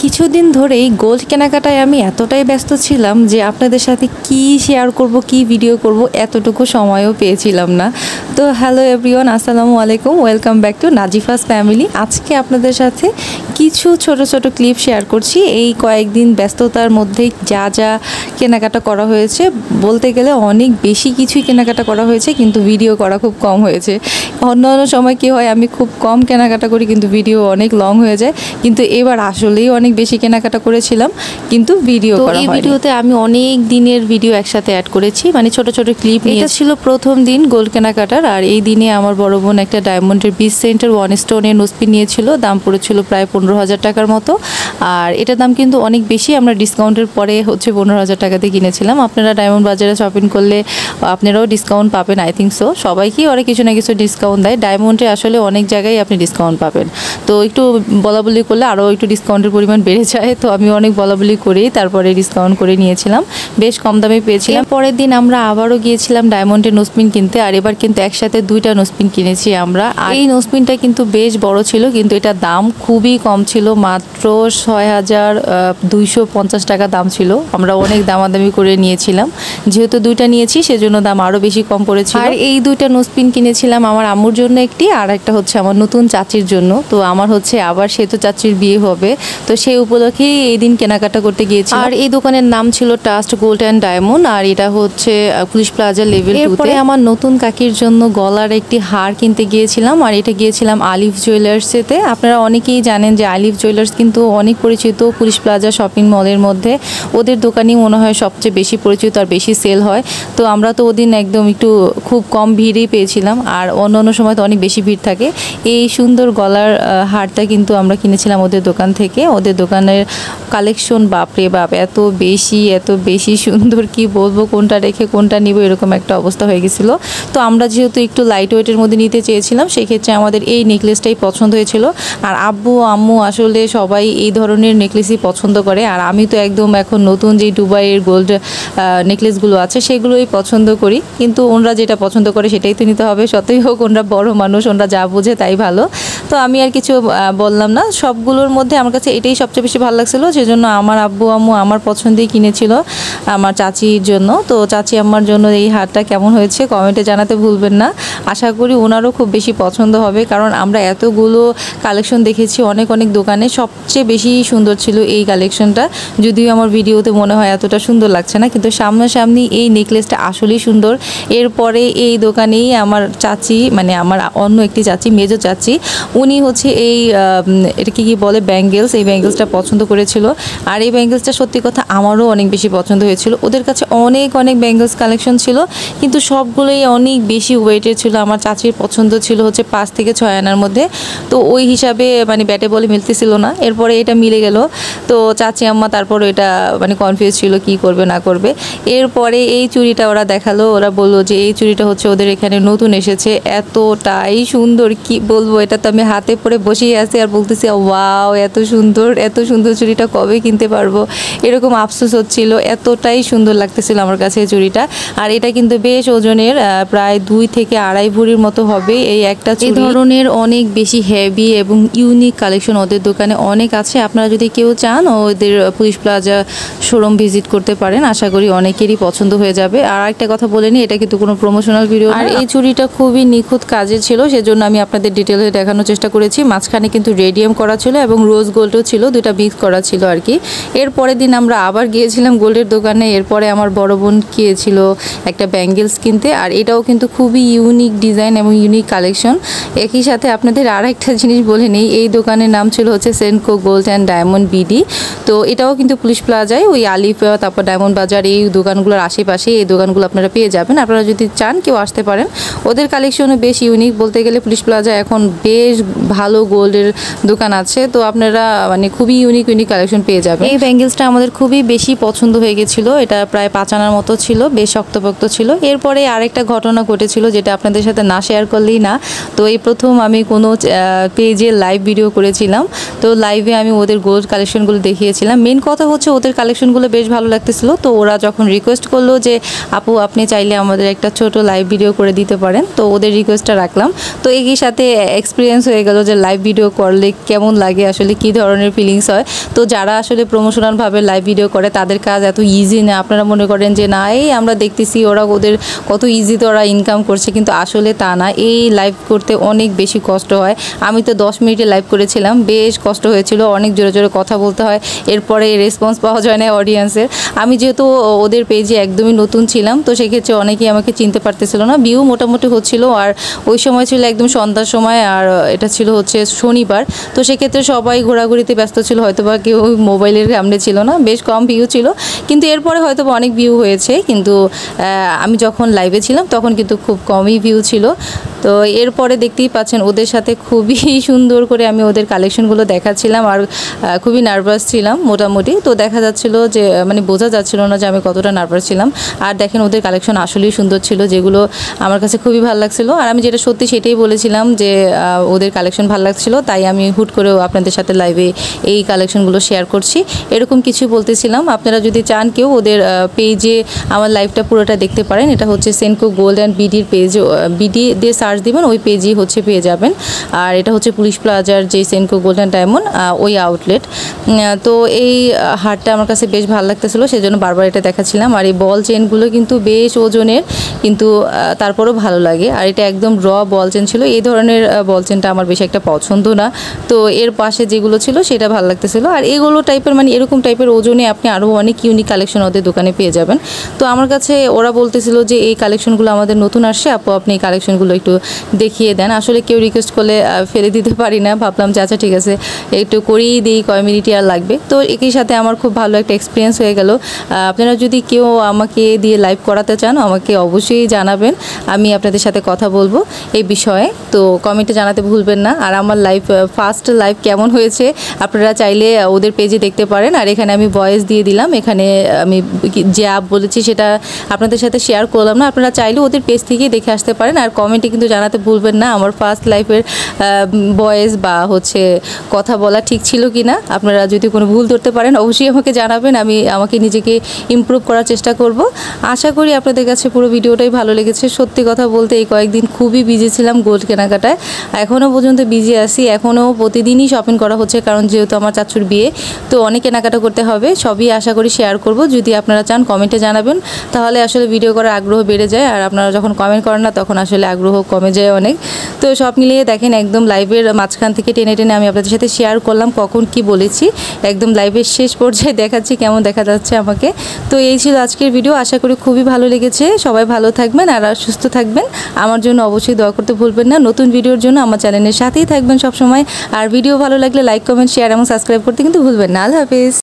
কিছুদিন ধরেই গোল্ড কেনাকাটায় আমি এতটাই ব্যস্ত ছিলাম যে আপনাদের সাথে কি শেয়ার করব, কি ভিডিও করব এতটুকু সময়ও পেয়েছিলাম না। তো হ্যালো এভরিওয়ান, আসসালামু আলাইকুম, ওয়েলকাম ব্যাক টু নাজিফাস ফ্যামিলি। আজকে আপনাদের সাথে কিছু ছোট ছোট ক্লিপ শেয়ার করছি। এই কয়েকদিন ব্যস্ততার মধ্যেই যা যা কেনাকাটা করা হয়েছে, বলতে গেলে অনেক বেশি কিছুই কেনাকাটা করা হয়েছে, কিন্তু ভিডিও করা খুব কম হয়েছে। অন্যান্য সময় কী হয়, আমি খুব কম কেনাকাটা করি কিন্তু ভিডিও অনেক লং হয়ে যায়, কিন্তু এবার আসলেই অনেক বেশি কেনাকাটা করেছিলাম কিন্তু ভিডিও করা হয়নি। এই ভিডিওতে আমি অনেক দিনের ভিডিও একসাথে অ্যাড করেছি, মানে ছোট ছোট ক্লিপ। এটা ছিল প্রথম দিন গোল্ড কেনাকাটার, আর এই দিনে আমার বড় বোন একটা ডায়মন্ডের 20 সেন্টের 1 স্টোনের নোসপিন নিয়েছিল। দাম পড়েছিল প্রায় 15,000 টাকার মতো, আর এটার দাম কিন্তু অনেক বেশি। আমরা ডিসকাউন্টের পরে 15,000 টাকাতে কিনেছিলাম। আপনারা ডায়মন্ড বাজারে শপিং করলে আপনারাও ডিসকাউন্ট পাবেন, আই থিঙ্ক সো। সবাইকেই ওরা কিছু না কিছু ডিসকাউন্ট দেয়। ডায়মন্ডে আসলে অনেক জায়গায় আপনি ডিসকাউন্ট পাবেন, তো একটু বলাবলি করলে আরও একটু ডিসকাউন্টের পরিমাণ বেড়ে যায়। তো আমি অনেক বলাবলি করেই তারপরে ডিসকাউন্ট করে নিয়েছিলাম, বেশ কম দামে পেয়েছিলাম। পরের দিন আমরা আবারও গিয়েছিলাম ডায়মন্ডের নোসপিন কিনতে, আর এবার কিন্তু একসাথে 2টা নোসপিন কিনেছি আমরা। আর এই নোসপিনটা কিন্তু বেশ বড় ছিল, কিন্তু এটার দাম খুবই কম ছিল, মাত্র 6,250 টাকা দাম ছিল। আমরা অনেক দামাদামি করে নিয়েছিলাম, যেহেতু 2টা নিয়েছি সেজন্য দাম আরও বেশি কম পড়েছিল। আর এই 2টা নোসপিন কিনেছিলাম আমার আম্মুর জন্য একটি, আর একটা হচ্ছে আমার নতুন চাচির জন্য। তো আমার হচ্ছে আবার সেতু চাচির বিয়ে হবে, তো সেই উপলক্ষেই এই দিন কেনাকাটা করতে গিয়েছি। আর এই দোকানের নাম ছিল ট্রাস্ট গোল্ড অ্যান্ড ডায়মন্ড, আর এটা হচ্ছে পুলিশ প্লাজা লেভেল 2-তে। আমার নতুন কাকির জন্য গলার একটি হার কিনতে গিয়েছিলাম, আর এটা গিয়েছিলাম আলিফ জুয়েলার্সেতে। আপনারা অনেকেই জানেন যে আলিফ জুয়েলার্স কিন্তু অনেক পরিচিত পুলিশ প্লাজা শপিং মলের মধ্যে। ওদের দোকানই মনে হয় সবচেয়ে বেশি পরিচিত আর বেশি সেল হয়। তো আমরা তো ওদিন একদম একটু খুব কম ভিড়েই পেয়েছিলাম, আর অন্য সময় তো অনেক বেশি ভিড় থাকে। এই সুন্দর গলার হারটা কিন্তু আমরা কিনেছিলাম ওদের দোকান থেকে। ওদের দোকানের কালেকশন বাপরে বাপ, এত বেশি সুন্দর, কি বলবো, কোনটা রেখে কোনটা নিব এরকম একটা অবস্থা হয়ে গেছিলো। তো আমরা যেহেতু একটু লাইট ওয়েটের মধ্যে নিতে চেয়েছিলাম, সেক্ষেত্রে আমাদের এই নেকলেসটাই পছন্দ হয়েছিল। আর আব্বু আম্মু আসলে সবাই এই ধরনের নেকলেসই পছন্দ করে, আর আমি তো একদম এখন নতুন যে দুবাইয়ের গোল্ড নেকলেসগুলো আছে সেগুলোই পছন্দ করি, কিন্তু ওনরা যেটা পছন্দ করে সেটাই তো নিতে হবে। সত্যি হোক, ওনরা বড় মানুষ, ওনরা যা বোঝে তাই ভালো। তো আমি আর কিছু বললাম না। সবগুলোর মধ্যে আমার কাছে এটাই সবচেয়ে বেশি ভালো লাগছিলো, সেজন্য আমার আব্বু আম্মু আমার পছন্দেই কিনেছিল আমার চাচির জন্য। তো চাচি আম্মার জন্য এই হারটা কেমন হয়েছে কমেন্টে জানাতে ভুলবেন না। আশা করি ওনারও খুব বেশি পছন্দ হবে, কারণ আমরা এতগুলো কালেকশন দেখেছি অনেক দোকানে, সবচেয়ে বেশি সুন্দর ছিল এই কালেকশনটা। যদিও আমার ভিডিওতে মনে হয় এতটা সুন্দর লাগছে না, কিন্তু সামনাসামনি এই নেকলেসটা আসলেই সুন্দর। এরপরে এই দোকানেই আমার চাচি, মানে আমার অন্য একটি চাচি, মেজো চাচি, উনি হচ্ছে এই এটাকে কি বলে, ব্যাঙ্গেলস, এই ব্যাঙ্গেলসটা পছন্দ করেছিল। আর এই ব্যাঙ্গেলসটা সত্যি কথা আমারও অনেক বেশি পছন্দ হয়েছিল। ওদের কাছে অনেক ব্যাঙ্গেলস কালেকশন ছিল, কিন্তু সবগুলোই অনেক বেশি ওয়েটের ছিল। আমার চাচির পছন্দ ছিল হচ্ছে 5 থেকে 6 আনার মধ্যে, তো ওই হিসাবে মানে ব্যাটে বলে মিলতেছিল না। এরপরে এটা মিলে গেল, তো চাচি আম্মা তারপর এটা মানে কনফিউজ ছিল কি করবে না করবে। এরপরে এই চুড়িটা ওরা দেখালো, ওরা বললো যে এই চুড়িটা হচ্ছে ওদের এখানে নতুন এসেছে, এতটাই সুন্দর, কি বলবো। এটা তো আমি হাতে পরে বসেই আছি আর বলতেছি ওয়াও, এত সুন্দর চুড়িটা কবে কিনতে পারবো, এরকম আফসোস হচ্ছিল। এতটাই সুন্দর লাগতেছিল আমার কাছে এই চুড়িটা। আর এটা কিন্তু বেশ ওজনের, প্রায় 2 থেকে 2.5 ভরির মতো হবে এই একটা চুড়ি। এই ধরনের অনেক বেশি হেভি এবং ইউনিক কালেকশন ওদের দোকানে অনেক আছে। আপনারা যদি কেউ চান ওদের পুলিশ প্লাজা শোরুম ভিজিট করতে পারেন, আশা করি অনেকেরই পছন্দ হয়ে যাবে। আর একটা কথা বলে নিই, এটা কিন্তু কোনো প্রমোশনাল ভিডিও না। আর এই চুড়িটা খুবই নিখুঁত কাজের ছিল, সেজন্য আমি আপনাদের ডিটেলে দেখানোর চেষ্টা করেছি। মাঝখানে কিন্তু রেডিয়াম করা ছিল এবং রোজ গোল্ডও ছিল, 2টা মিক্স করা ছিল আর কি। এর পরের দিন আমরা আবার গিয়েছিলাম গোল্ডের দোকানে। এরপরে আমার বড় বোন গিয়েছিল একটা ব্যাঙ্গেলস কিনতে, আর এটাও কিন্তু খুবই ইউনিক ডিজাইন এবং ইউনিক কালেকশন। একই সাথে আপনাদের আর একটা জিনিস বলে নেই, এই দোকানের নাম ছিল হচ্ছে Senco gold and diamond BD. তো এটাও কিন্তু পুলিশ প্লাজায়, ওই আলিফ তারপর ডায়মন্ড বাজার এই দোকানগুলোর আশেপাশে এই দোকানগুলো আপনারা পেয়ে যাবেন। আপনারা যদি চান কেউ আসতে পারেন। ওদের কালেকশনও বেশ ইউনিক, বলতে গেলে পুলিশ প্লাজা এখন বেশ ভালো গোল্ডের দোকান আছে, তো আপনারা মানে খুবই ইউনিক কালেকশন পেয়ে যাবেন। এই ব্যাঙ্গেলসটা আমাদের খুবই বেশি পছন্দ হয়ে গেছিল, এটা প্রায় 5 আনার মতো ছিল, বেশ শক্তপোক্ত ছিল। এরপরে আরেকটা ঘটনা ঘটেছিল যেটা আপনাদের সাথে না শেয়ার করলেই না। তো এই প্রথম আমি কোনো পেজে লাইভ ভিডিও করেছিলাম, তো লাইভে আমি ওদের গোল্ড কালেকশনগুলো দেখিয়েছিলাম। মেন কথা হচ্ছে ওদের কালেকশনগুলো বেশ ভালো লাগতেছিল, তো ওরা যখন রিকোয়েস্ট করলো যে আপু আপনি চাইলে আমাদের একটা ছোট লাইভ ভিডিও করে দিতে পারেন, তো ওদের রিকোয়েস্টটা রাখলাম। তো একই সাথে এক্সপিরিয়েন্স হয়ে গেল যে লাইভ ভিডিও করলে কেমন লাগে, আসলে কী ধরনের ফিলিংস হয়। তো যারা আসলে প্রমোশনালভাবে লাইভ ভিডিও করে তাদের কাজ এত ইজি না। আপনারা মনে করেন যে না, এই আমরা দেখতেছি ওদের কত ইজিতে ওরা ইনকাম করছে, কিন্তু আসলে তা না। এই লাইভ করতে অনেক বেশি কষ্ট হয়। আমি তো 10 মিনিটে লাইভ করেছিলাম, বেশ কষ্ট হয়েছিল, অনেক জোরে জোরে কথা বলতে হয়, এরপরে রেসপন্স পাওয়া যায় না অডিয়েন্সের। আমি যেহেতু ওদের পেজে একদমই নতুন ছিলাম, তো সেক্ষেত্রে অনেকেই আমাকে চিনতে পারতেছিল না। ভিউ মোটামুটি হচ্ছিল, আর ওই সময় ছিল একদম সন্ধ্যার সময়, আর এটা ছিল হচ্ছে শনিবার। তো সেক্ষেত্রে সবাই ঘোরাঘুরিতে ব্যস্ত ছিল, হয়তো বা কেউ মোবাইলের সামনে ছিল না, বেশ কম ভিউ ছিল। কিন্তু এরপরে হয়তো বা অনেক ভিউ হয়েছে, কিন্তু আমি যখন লাইভে ছিলাম তখন কিন্তু খুব কমই ভিউ ছিল। তো এরপরে দেখতেই পাচ্ছেন ওদের সাথে খুবই সুন্দর করে আমি ওদের কালেকশনগুলো দেখাচ্ছিলাম, আর খুবই নার্ভাস ছিলাম মোটামুটি। তো দেখা যাচ্ছিল যে মানে বোঝা যাচ্ছিল না যে আমি কতটা নার্ভাস ছিলাম। আর দেখেন ওদের কালেকশন আসলেই সুন্দর ছিল, যেগুলো আমার কাছে খুবই ভালো লাগছিল। আর আমি যেটা সত্যি সেটাই বলেছিলাম যে ওদের কালেকশন ভালো লাগছিল, তাই আমি হুট করেও আপনাদের সাথে লাইভে এই কালেকশনগুলো শেয়ার করছি, এরকম কিছু বলতেছিলাম। আপনারা যদি চান কেউ ওদের পেজে আমার লাইভটা পুরোটা দেখতে পারেন। এটা হচ্ছে সেনকো গোল্ড অ্যান্ড বিডির পেজ, বিডি দিয়ে সার্চ দিবেন, ওই পেজই হচ্ছে পেয়ে যাবেন। আর এটা হচ্ছে পুলিশ প্লাজার যে সেনকো গোল্ড অ্যান্ড ডায়মন্ড ওই আউটলেট। তো এই হারটা আমার কাছে বেশ ভালো লাগতেছিলো, সেজন্য বারবার এটা দেখাচ্ছিলাম। আর এই বল চেনগুলো কিন্তু বেশ ওজনের, কিন্তু তারপরেও ভালো লাগে। আর এটা একদম র বল চেন ছিল, এই ধরনের বল চেনটা আমার বেশি একটা পছন্দ না। তো এর পাশে যেগুলো ছিল সেটা ভালো লাগতেছিলো। আর এগুলো টাইপের মানে এরকম টাইপের ওজনে আপনি আরও অনেক ইউনিক কালেকশন ওদের দোকানে পেয়ে যাবেন। তো আমার কাছে ওরা বলতেছিল যে এই কালেকশনগুলো আমাদের নতুন আসছে, আপু আপনি এই কালেকশনগুলো একটু দেখিয়ে দেন। আসলে কেউ রিকোয়েস্ট করলে ফেলে দিতে পারি না, ভাবলাম যে আচ্ছা ঠিক আছে একটু করেই দিই, কয় মিনিটই আর লাগবে। তো একই সাথে আমার খুব ভালো একটা এক্সপিরিয়েন্স হয়ে গেল। আপনারা যদি কেউ আমাকে দিয়ে লাইভ করাতে চান আমাকে অবশ্যই জানাবেন, আমি আপনাদের সাথে কথা বলবো এই বিষয়ে। তো কমেন্টে জানাতে ভুলবেন না। আর আমার লাইভ ফার্স্ট লাইভ কেমন হয়েছে আপনারা চাইলে ওদের পেজে দেখতে পারেন। আর এখানে আমি ভয়েস দিয়ে দিলাম, এখানে আমি যে অ্যাপ বলেছি সেটা আপনাদের সাথে শেয়ার করলাম না, আপনারা চাইলে ওদের পেজ থেকে দেখে আসতে পারেন। আর কমেন্টে কিন্তু জানাতে ভুলবেন না আমার ফার্স্ট লাইফের ভয়েস বা হচ্ছে কথা বলা ঠিক ছিল কি না। আপনারা যদি কোনো ভুল ধরতে পারেন অবশ্যই আমাকে জানাবেন, আমি আমাকে নিজেকে ইমপ্রুভ করার চেষ্টা করব। আশা করি আপনাদের কাছে পুরো ভিডিওটাই ভালো লেগেছে। সত্যি কথা বলতে এই কয়েকদিন খুবই বিজি ছিলাম গোল্ড কেনাকাটায়, এখনও পর্যন্ত বিজি আছি, এখনও প্রতিদিনই শপিং করা হচ্ছে, কারণ যেহেতু আমার চাচুর বিয়ে, তো অনেক কেনাকাটা করতে হবে। সবই আশা করি শেয়ার করব, যদি আপনারা চান কমেন্টে জানাবেন, তাহলে আসলে ভিডিও করার আগ্রহ বেড়ে যায়। আর আপনারা যখন কমেন্ট করেন না তখন আসলে আগ্রহ কমে যায় অনেক। তো সব মিলিয়ে দেখেন একদম লাইভের মাঝখান থেকে টেনে টেনে আমি আপনাদের সাথে শেয়ার করলাম কখন কি বলেছি, একদম লাইভের শেষ পর্যায়ে দেখাচ্ছি কেমন দেখা যাচ্ছে আমাকে। তো এই ছিল আজকের ভিডিও, আশা করি খুবই ভালো লেগেছে। সবাই ভালো থাকবেন আর সুস্থ থাকবেন, আমার জন্য অবশ্যই দোয়া করতে ভুলবেন না। নতুন ভিডিওর জন্য আমার চ্যানেলের সাথেই থাকবেন সবসময়। আর ভিডিও ভালো লাগলে লাইক কমেন্ট শেয়ার এবং সাবস্ক্রাইব করতে কিন্তু ভুলবেন না। আল্লাহ হাফেজ।